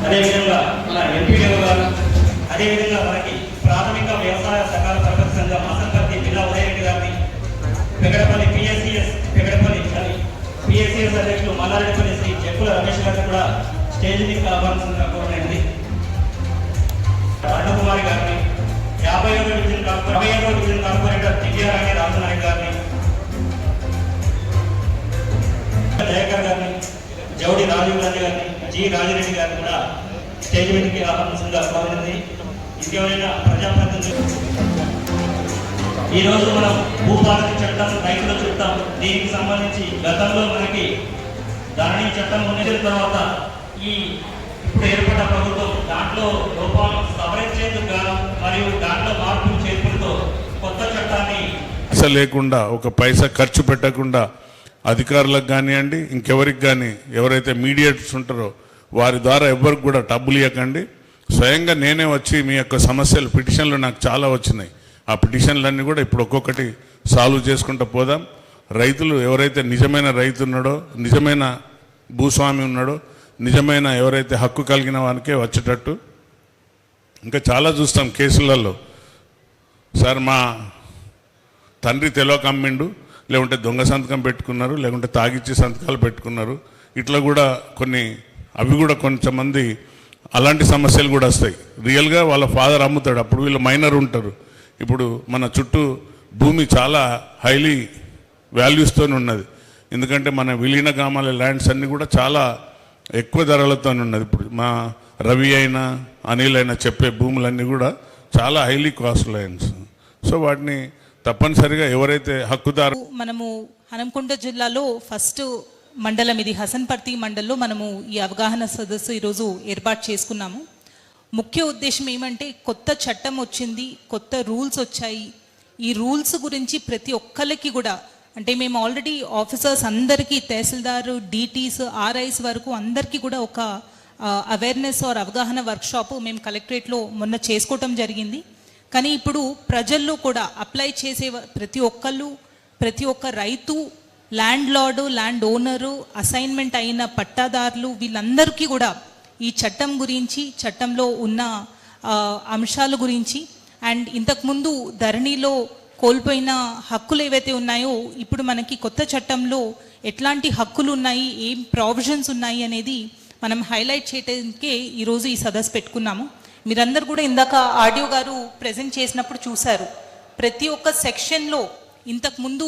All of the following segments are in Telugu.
అదేవిధంగా మన ఎంపీడీఓ గారు, అదేవిధంగా మనకి ప్రాథమిక వ్యవసాయ సహకార పరపతి సంఘం ఆసంపర్తి జిల్లా ఉదయరెడ్డి గారిని, పెగడపల్లి పిఎస్సిఎస్ అధ్యక్షులు మల్లారెడ్డిపల్లి శ్రీ చెక్కుల రమేష్ గారిని కూడా స్టేజ్ మీద కలవాల్సిందిగా కోరమైంది. అరుణకుమారి గారిని, 55వ డివిజన్ కార్పొరేటర్ దివ్యారాణి రాజనాయక్ గారిని, జయకర్ గారిని, జౌడి రాజీవ్ గాంధీ గారిని, జి రాజిరెడ్డి గారిని కూడా స్టేజ్ మీదకి ఆహ్వానించగా కోరింది. ఇంకెవరైనా ప్రజాప్రతినిధులు ఈరోజు మనం భూభారతి చట్టం, రైతుల చట్టం, దీనికి సంబంధించి గతంలో మనకి ధరణి చట్టం ఉన్న తర్వాత ఈ ఇప్పుడు ఏర్పడ్డ ప్రభుత్వం దాంట్లో లోపాలను సవరించేందుకు మరియు దాంట్లో మార్పులు చేర్పులతో కొత్త చట్టాన్ని లేకుండా ఒక పైసా ఖర్చు పెట్టకుండా అధికారులకు కానివ్వండి, ఇంకెవరికి కానీ, ఎవరైతే మీడియేటర్స్ ఉంటారో వారి ద్వారా ఎవరికి కూడా డబ్బులు ఇవ్వకండి. స్వయంగా నేనే వచ్చి మీ యొక్క సమస్యలు, పిటిషన్లు నాకు చాలా వచ్చినాయి. ఆ పిటిషన్లన్నీ కూడా ఇప్పుడు ఒక్కొక్కటి సాల్వ్ చేసుకుంటూ పోదాం. రైతులు ఎవరైతే నిజమైన రైతు ఉన్నాడో, నిజమైన భూస్వామి ఉన్నాడో, నిజమైన ఎవరైతే హక్కు కలిగిన వానికే వచ్చేటట్టు. ఇంకా చాలా చూస్తాం కేసులలో, సార్ మా తండ్రి తెలియక అమ్మిండు, లేకుంటే దొంగ సంతకం పెట్టుకున్నారు, లేకుంటే తాగిచ్చి సంతకాలు పెట్టుకున్నారు. ఇట్లా కూడా అవి కూడా కొంతమంది అలాంటి సమస్యలు కూడా వస్తాయి. రియల్గా వాళ్ళ ఫాదర్ అమ్ముతాడు, అప్పుడు వీళ్ళు మైనర్ ఉంటారు. ఇప్పుడు మన చుట్టూ భూమి చాలా హైలీ వాల్యూస్తో ఉన్నది. ఎందుకంటే మన విలీన గ్రామాల ల్యాండ్స్ అన్నీ కూడా చాలా ఎక్కువ ధరలతో ఉన్నది. ఇప్పుడు మా రవి అయినా అనిల్ అయినా చెప్పే భూములన్నీ కూడా చాలా హైలీ కాస్ట్ ల్యాండ్స్. సో వాటిని తప్పనిసరిగా ఎవరైతే హక్కుదారు, మనము హనంకొండ జిల్లాలో ఫస్ట్ మండలం ఇది, హసన్పర్తి మండలంలో మనము ఈ అవగాహన సదస్సు ఈరోజు ఏర్పాటు చేసుకున్నాము. ముఖ్య ఉద్దేశం ఏమంటే, కొత్త చట్టం వచ్చింది, కొత్త రూల్స్ వచ్చాయి. ఈ రూల్స్ గురించి ప్రతి ఒక్కరికి కూడా, అంటే మేము ఆల్రెడీ ఆఫీసర్స్ అందరికీ, తహసీల్దారు, డిటీస్, ఆర్ఐస్ వరకు అందరికీ కూడా ఒక అవేర్నెస్ ఆర్ అవగాహన వర్క్షాప్ మేము కలెక్టరేట్లో మొన్న చేసుకోవటం జరిగింది. కానీ ఇప్పుడు ప్రజల్లో కూడా అప్లై చేసే ప్రతి ఒక్క రైతు, land lord, land owner, assignment అయిన పట్టాదారులు, వీళ్ళందరికీ కూడా ఈ చట్టం గురించి, చట్టంలో ఉన్న అంశాల గురించి, అండ్ ఇంతకుముందు ధరణిలో కోల్పోయిన హక్కులు ఏవైతే ఉన్నాయో ఇప్పుడు మనకి కొత్త చట్టంలో ఎట్లాంటి హక్కులు ఉన్నాయి, ఏం ప్రావిజన్స్ ఉన్నాయి అనేది మనం హైలైట్ చేయడానికే ఈరోజు ఈ సదస్సు పెట్టుకున్నాము. మీరందరూ కూడా ఇందాక ఆడియో గారు ప్రజెంట్ చేసినప్పుడు చూశారు. ప్రతి ఒక్క సెక్షన్లో ఇంతకుముందు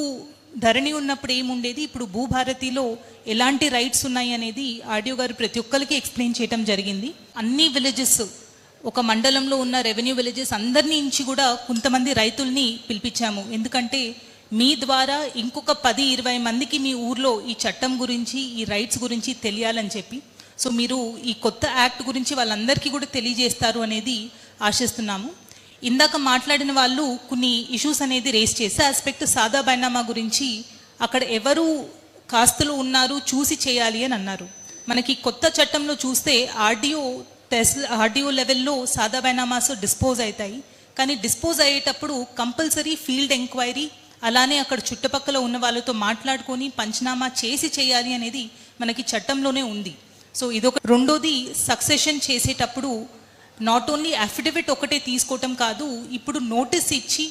ధరణి ఉన్నప్పుడు ఏముండేది, ఇప్పుడు భూభారతిలో ఎలాంటి రైట్స్ ఉన్నాయి అనేది ఆడియో గారు ప్రతి ఒక్కరికి ఎక్స్ప్లెయిన్ చేయడం జరిగింది. అన్ని విలేజెస్, ఒక మండలంలో ఉన్న రెవెన్యూ విలేజెస్ అందరినీ నుంచి కూడా కొంతమంది రైతుల్ని పిలిపించాము. ఎందుకంటే మీ ద్వారా ఇంకొక 10-20 మందికి మీ ఊర్లో ఈ చట్టం గురించి, ఈ రైట్స్ గురించి తెలియాలని చెప్పి, సో మీరు ఈ కొత్త యాక్ట్ గురించి వాళ్ళందరికీ కూడా తెలియజేస్తారు అనేది ఆశిస్తున్నాము. ఇందాక మాట్లాడిన వాళ్ళు కొన్ని ఇష్యూస్ అనేది రేస్ చేసే ఆస్పెక్ట్, సాదా బైనామా గురించి, అక్కడ ఎవరు కాస్తులు ఉన్నారు చూసి చేయాలి అని అన్నారు. మనకి కొత్త చట్టంలో చూస్తే ఆర్డీఓ లెవెల్లో సాదా బైనామాస్ డిస్పోజ్ అవుతాయి. కానీ డిస్పోజ్ అయ్యేటప్పుడు కంపల్సరీ ఫీల్డ్ ఎంక్వైరీ, అలానే అక్కడ చుట్టుపక్కల ఉన్న వాళ్ళతో మాట్లాడుకొని పంచనామా చేసి చేయాలి అనేది మనకి చట్టంలోనే ఉంది. సో ఇదొక. రెండోది, సక్సెషన్ చేసేటప్పుడు నాట్ ఓన్లీ అఫిడవిట్ ఒకటే తీసుకోవటం కాదు, ఇప్పుడు నోటీస్ ఇచ్చి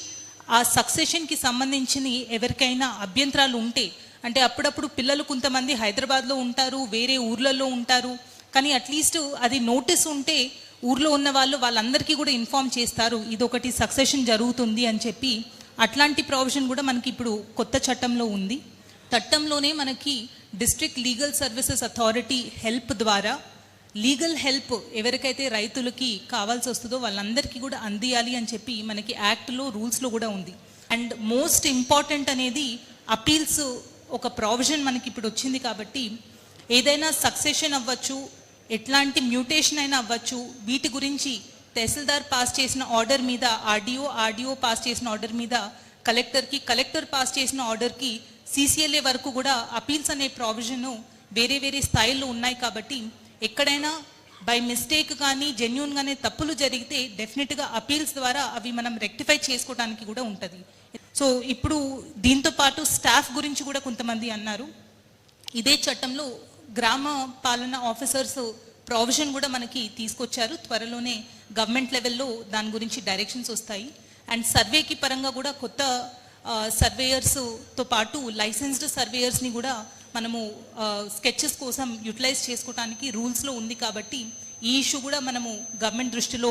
ఆ సక్సెషన్కి సంబంధించిన ఎవరికైనా అభ్యంతరాలు ఉంటే, అంటే అప్పుడప్పుడు పిల్లలు కొంతమంది హైదరాబాద్లో ఉంటారు, వేరే ఊర్లలో ఉంటారు, కానీ అట్లీస్ట్ అది నోటీస్ ఉంటే ఊర్లో ఉన్న వాళ్ళందరికీ కూడా ఇన్ఫార్మ్ చేస్తారు ఇదొకటి సక్సెషన్ జరుగుతుంది అని చెప్పి. అట్లాంటి ప్రొవిజన్ కూడా మనకి ఇప్పుడు కొత్త చట్టంలో ఉంది. చట్టంలోనే మనకి district legal services authority help ద్వారా లీగల్ హెల్ప్ ఎవరికైతే రైతులకి కావాల్సి వస్తుందో వాళ్ళందరికీ కూడా అందియాలి అని చెప్పి మనకి యాక్ట్లో, రూల్స్లో కూడా ఉంది. అండ్ మోస్ట్ ఇంపార్టెంట్ అనేది అపీల్స్ ఒక ప్రొవిజన్ మనకి ఇప్పుడు వచ్చింది. కాబట్టి ఏదైనా సక్సెషన్ అవ్వచ్చు, ఎట్లాంటి మ్యూటేషన్ అయినా అవ్వచ్చు, వీటి గురించి తహసీల్దార్ పాస్ చేసిన ఆర్డర్ మీద ఆర్డీఓ పాస్ చేసిన ఆర్డర్ మీద కలెక్టర్ పాస్ చేసిన ఆర్డర్కి CCLA వరకు కూడా అపీల్స్ అనే ప్రొవిజన్ వేరే స్థాయిల్లో ఉన్నాయి. కాబట్టి ఎక్కడైనా బై మిస్టేక్ కానీ జెన్యూన్గానే తప్పులు జరిగితే డెఫినెట్గా అపీల్స్ ద్వారా అవి మనం రెక్టిఫై చేసుకోవడానికి కూడా ఉంటుంది. సో ఇప్పుడు దీంతో పాటు స్టాఫ్ గురించి కూడా కొంతమంది అన్నారు. ఇదే చట్టంలో గ్రామ పాలన ఆఫీసర్స్ ప్రావిజన్ కూడా మనకి తీసుకొచ్చారు. త్వరలోనే గవర్నమెంట్ లెవెల్లో దాని గురించి డైరెక్షన్స్ వస్తాయి. అండ్ సర్వేకి పరంగా కూడా కొత్త సర్వేయర్స్తో పాటు లైసెన్స్డ్ సర్వేయర్స్ని కూడా మనము స్కెచెస్ కోసం యూటిలైజ్ చేసుకోవడానికి రూల్స్లో ఉంది. కాబట్టి ఈ ఇష్యూ కూడా మనము గవర్నమెంట్ దృష్టిలో